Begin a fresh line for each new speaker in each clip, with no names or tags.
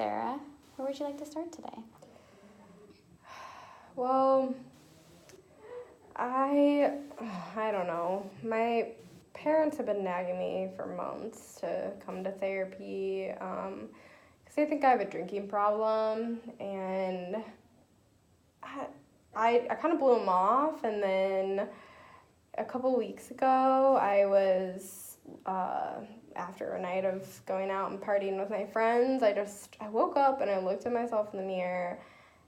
Sarah. Where would you like to start today?
Well, I don't know. My parents have been nagging me for months to come to therapy because they think I have a drinking problem, and I kind of blew them off, and then a couple weeks ago I was after a night of going out and partying with my friends, I woke up and I looked at myself in the mirror.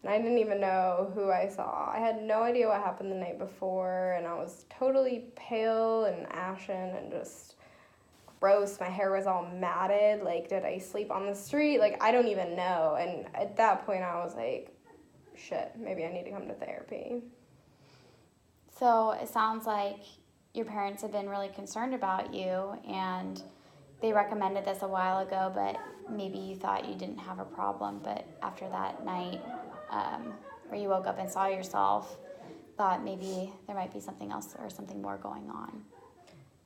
And I didn't even know who I saw. I had no idea what happened the night before, and I was totally pale and ashen and just gross. My hair was all matted. Like, did I sleep on the street? Like, I don't even know. And at that point, I was like, shit, maybe I need to come to therapy.
So it sounds like your parents have been really concerned about you, and they recommended this a while ago, but maybe you thought you didn't have a problem, but after that night where you woke up and saw yourself, thought maybe there might be something else or something more going on.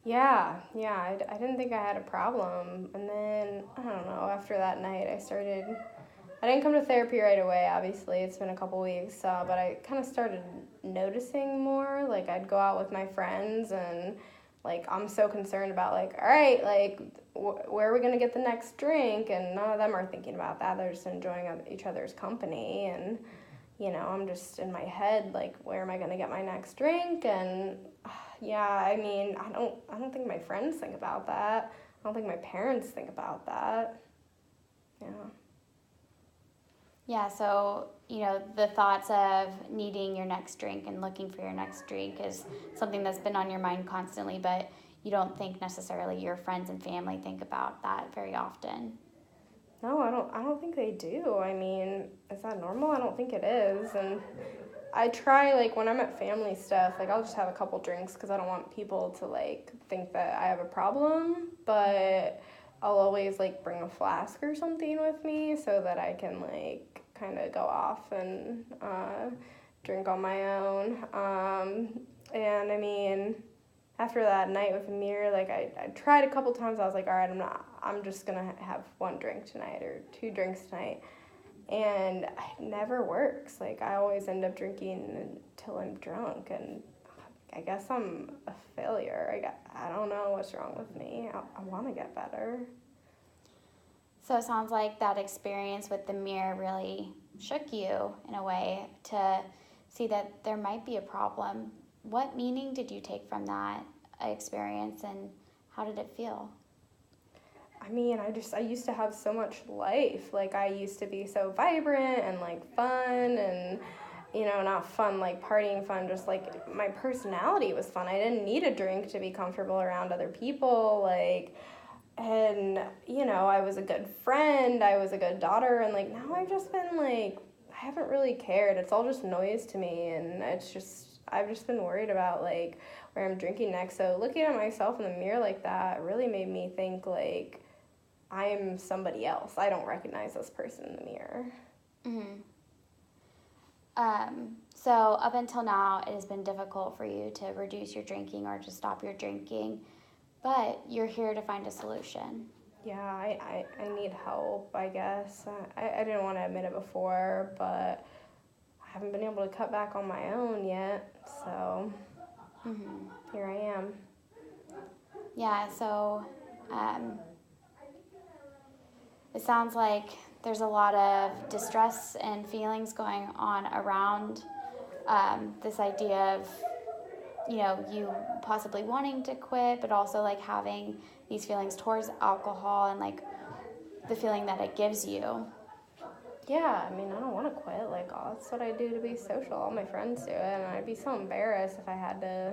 Yeah, I didn't think I had a problem. And then, I don't know, after that night, I didn't come to therapy right away, obviously. It's been a couple weeks, but I kind of started noticing more. Like, I'd go out with my friends, and, like, I'm so concerned about, like, all right, like, where are we going to get the next drink? And none of them are thinking about that. They're just enjoying each other's company. And, you know, I'm just in my head, like, where am I going to get my next drink? And, yeah, I mean, I don't think my friends think about that. I don't think my parents think about that. Yeah.
Yeah, so, you know, the thoughts of needing your next drink and looking for your next drink is something that's been on your mind constantly, but you don't think necessarily your friends and family think about that very often.
No, I don't think they do. I mean, is that normal? I don't think it is. And I try, like, when I'm at family stuff, like, I'll just have a couple drinks because I don't want people to, like, think that I have a problem, but I'll always, like, bring a flask or something with me so that I can, like, kind of go off and drink on my own. And I mean, after that night with Amir, like, I tried a couple times. I was like, all right, I'm just gonna have one drink tonight or two drinks tonight, and it never works. Like, I always end up drinking until I'm drunk, and I guess I'm a failure. I don't know what's wrong with me. I want to get better.
So it sounds like that experience with the mirror really shook you in a way to see that there might be a problem. What meaning did you take from that experience, and how did it feel?
I mean, I used to have so much life. Like, I used to be so vibrant and, like, fun and, you know, not fun like partying fun, just, like, my personality was fun. I didn't need a drink to be comfortable around other people, like, and, you know, I was a good friend, I was a good daughter, and, like, now I've just been, like, I haven't really cared. It's all just noise to me, and I've just been worried about, like, where I'm drinking next. So looking at myself in the mirror like that really made me think, like, I'm somebody else. I don't recognize this person in the mirror.
Mm-hmm. So up until now, it has been difficult for you to reduce your drinking or to stop your drinking, but you're here to find a solution.
Yeah, I need help, I guess. I didn't want to admit it before, but I haven't been able to cut back on my own yet, so Here I am.
Yeah, so it sounds like there's a lot of distress and feelings going on around this idea of, you know, you possibly wanting to quit, but also like having these feelings towards alcohol and like the feeling that it gives you.
Yeah, I mean, I don't want to quit. Like, oh, that's what I do to be social. All my friends do it, and I'd be so embarrassed if I had to,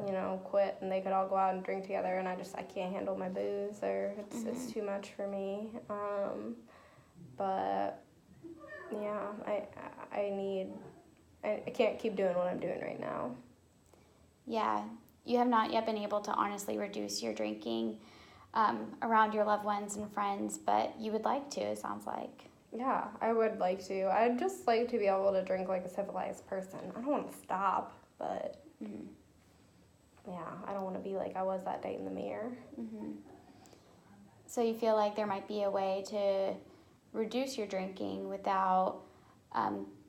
you know, quit and they could all go out and drink together, and I can't handle my booze, or it's too much for me. But yeah, I can't keep doing what I'm doing right now.
Yeah, you have not yet been able to honestly reduce your drinking around your loved ones and friends, but you would like to, it sounds like.
Yeah, I would like to. I'd just like to be able to drink like a civilized person. I don't want to stop, but yeah, I don't want to be like I was that day in the mirror.
So you feel like there might be a way to reduce your drinking without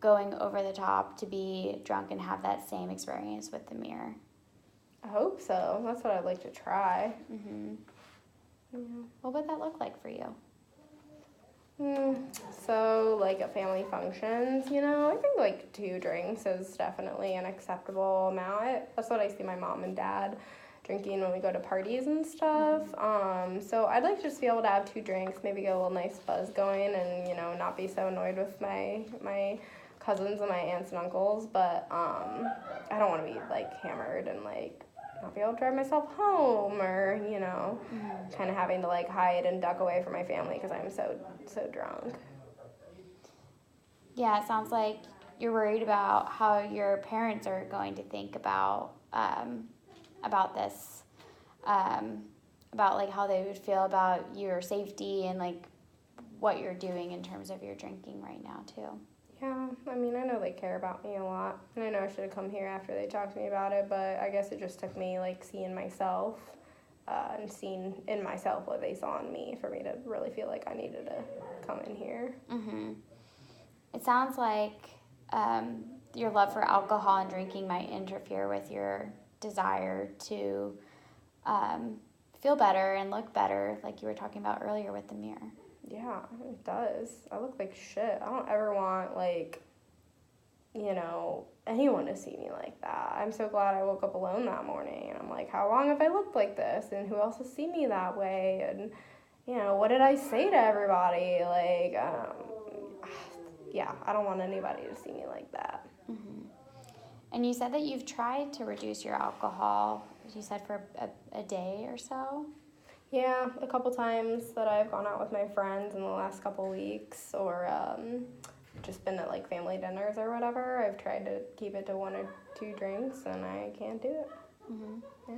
going over the top to be drunk and have that same experience with the mirror?
I hope so. That's what I'd like to try. Yeah.
What would that look like for you?
So, like at family functions, I think like 2 drinks is definitely an acceptable amount. That's what I see my mom and dad drinking when we go to parties and stuff. So I'd like to just be able to have 2 drinks, maybe get a little nice buzz going, and not be so annoyed with my cousins and my aunts and uncles. But I don't want to be like hammered and like not be able to drive myself home, or kind of having to like hide and duck away from my family because I'm so drunk.
Yeah, it sounds like you're worried about how your parents are going to think about this, about like how they would feel about your safety and like what you're doing in terms of your drinking right now too.
Yeah, I mean, I know they care about me a lot, and I know I should have come here after they talked to me about it, but I guess it just took me like seeing myself and seeing in myself what they saw in me for me to really feel like I needed to come in here.
It sounds like your love for alcohol and drinking might interfere with your desire to feel better and look better, like you were talking about earlier with the mirror.
Yeah, it does. I look like shit. I don't ever want, like, anyone to see me like that. I'm so glad I woke up alone that morning. And I'm like, how long have I looked like this? And who else has seen me that way? And, what did I say to everybody? Like, yeah, I don't want anybody to see me like that.
And you said that you've tried to reduce your alcohol, you said for a day or so?
Yeah, a couple times that I've gone out with my friends in the last couple weeks, or just been at like family dinners or whatever. I've tried to keep it to 1 or 2 drinks, and I can't do it. Yeah.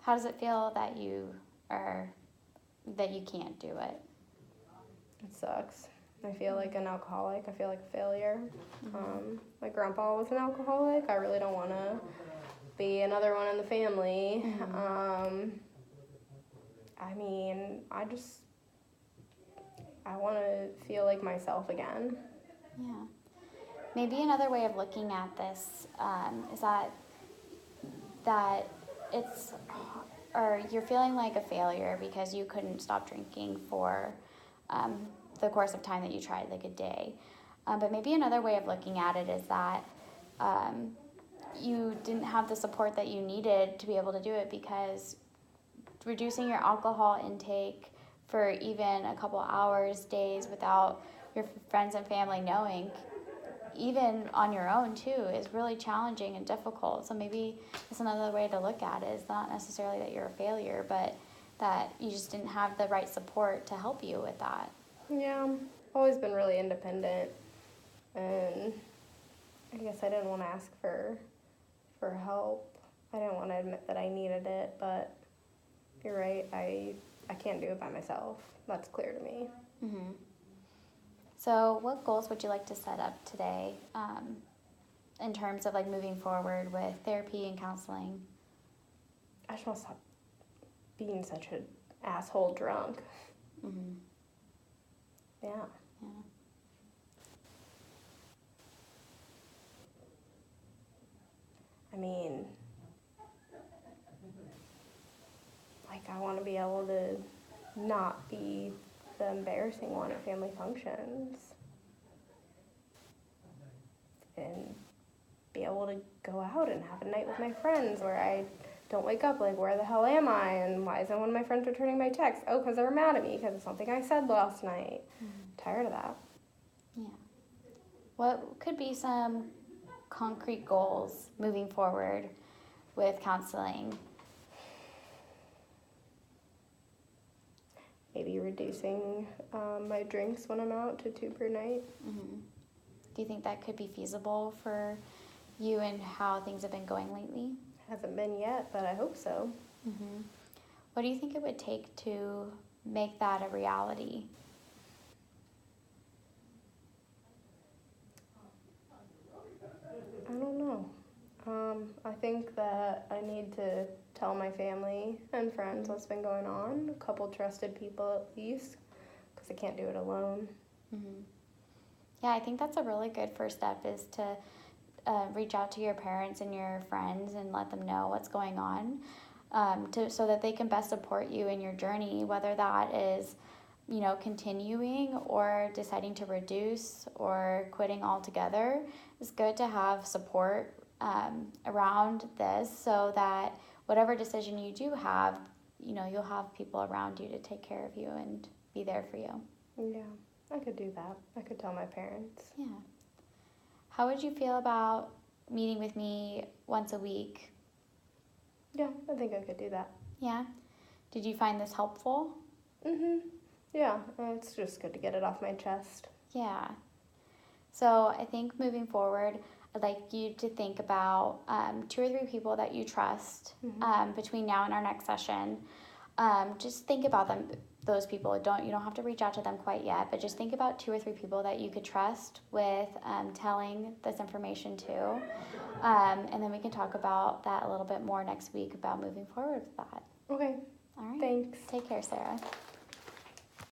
How does it feel that you can't do it?
It sucks. I feel like an alcoholic. I feel like a failure. My grandpa was an alcoholic. I really don't want to be another one in the family. I mean, I want to feel like myself again.
Yeah. Maybe another way of looking at this is that it's, or you're feeling like a failure because you couldn't stop drinking for the course of time that you tried, like a day. But maybe another way of looking at it is that you didn't have the support that you needed to be able to do it, because reducing your alcohol intake for even a couple hours, days, without your friends and family knowing, even on your own too, is really challenging and difficult. So maybe it's another way to look at it. It's not necessarily that you're a failure, but that you just didn't have the right support to help you with that.
Yeah, I've always been really independent, and I guess I didn't want to ask for help. I didn't want to admit that I needed it, but you're right, I can't do it by myself. That's clear to me.
So what goals would you like to set up today in terms of like moving forward with therapy and counseling?
I just want to stop being such an asshole drunk. Yeah. I mean, like, I want to be able to not be the embarrassing one at family functions, and be able to go out and have a night with my friends where I don't wake up like, where the hell am I, and why isn't one of my friends returning my text? Oh, because they were mad at me because of something I said last night. Tired of that.
Yeah. What could be some concrete goals moving forward with counseling?
Maybe reducing my drinks when I'm out to 2 per night.
Do you think that could be feasible for you and how things have been going lately?
Hasn't been yet, but I hope so.
What do you think it would take to make that a reality?
I don't know. I think that I need to tell my family and friends what's been going on, a couple trusted people at least, because I can't do it alone.
Mm-hmm. Yeah, I think that's a really good first step is to reach out to your parents and your friends and let them know what's going on, so that they can best support you in your journey, whether that is, continuing or deciding to reduce or quitting altogether. It's good to have support around this so that whatever decision you do have, you'll have people around you to take care of you and be there for you.
Yeah, I could do that. I could tell my parents.
Yeah. How would you feel about meeting with me once a week?
Yeah, I think I could do that.
Yeah. Did you find this helpful?
Yeah, it's just good to get it off my chest.
Yeah. So I think moving forward, I'd like you to think about 2 or 3 people that you trust between now and our next session. Just think about them, those people. You don't have to reach out to them quite yet, but just think about 2 or 3 people that you could trust with telling this information to, and then we can talk about that a little bit more next week about moving forward with that.
Okay.
All right.
Thanks.
Take care, Sarah.